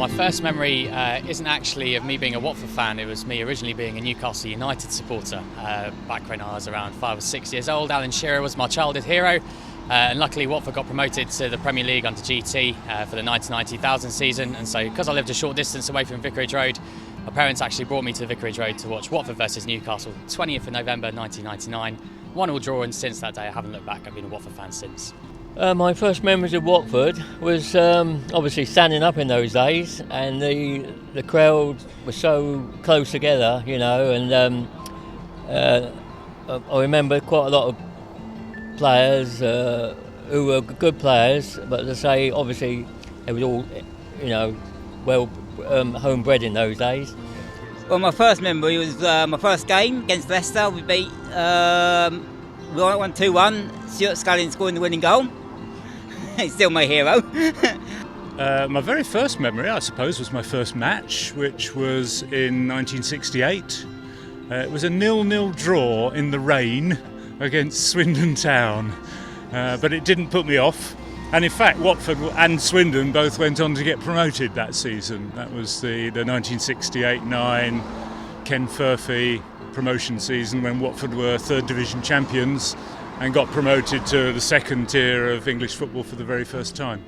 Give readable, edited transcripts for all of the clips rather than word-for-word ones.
My first memory isn't actually of me being a Watford fan. It was me originally being a Newcastle United supporter back when I was around 5 or 6 years old. Alan Shearer was my childhood hero, and luckily Watford got promoted to the Premier League under GT for the 1990-2000 season. And so because I lived a short distance away from Vicarage Road, my parents actually brought me to Vicarage Road to watch Watford versus Newcastle, 20th of November 1999. 1-1 draw, and since that day I haven't looked back. I've been a Watford fan since. My first memories of Watford was obviously standing up in those days, and the crowd was so close together, you know, and I remember quite a lot of players who were good players, but as I say, obviously they were all, you know, well homebred in those days. Well, my first memory was my first game against Leicester. We beat, we won 2-1. Stuart Scullion scoring the winning goal. He's still my hero. My very first memory, I suppose, was my first match, which was in 1968. It was a 0-0 draw in the rain against Swindon Town, but it didn't put me off. And in fact, Watford and Swindon both went on to get promoted that season. That was the 1968-9 Ken Furphy promotion season, when Watford were third division champions and got promoted to the second tier of English football for the very first time.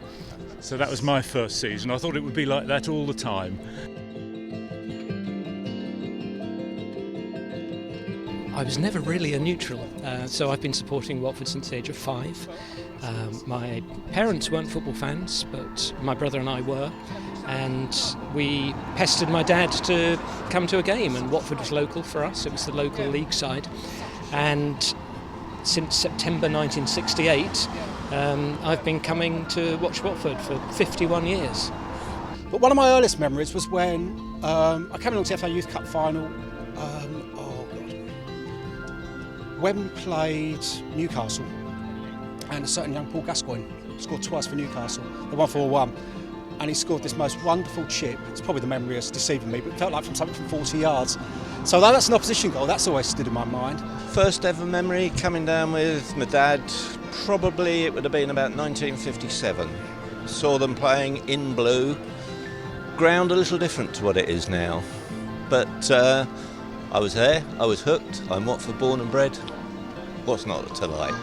So that was my first season. I thought it would be like that all the time. I was never really a neutral, so I've been supporting Watford since the age of 5. My parents weren't football fans, but my brother and I were, and we pestered my dad to come to a game, and Watford was local for us. It was the local league side, and since September 1968 I've been coming to watch Watford for 51 years. But one of my earliest memories was when I came along to the FA Youth Cup final when we played Newcastle, and a certain young Paul Gascoigne scored twice for Newcastle. They won 4-1, and he scored this most wonderful chip. It's probably the memory that's deceiving me, but it felt like from something from 40 yards. So that's an opposition goal. That's always stood in my mind. First ever memory, coming down with my dad, probably it would have been about 1957. Saw them playing in blue. Ground a little different to what it is now. But I was there, I was hooked. I'm Watford born and bred. What's not to like?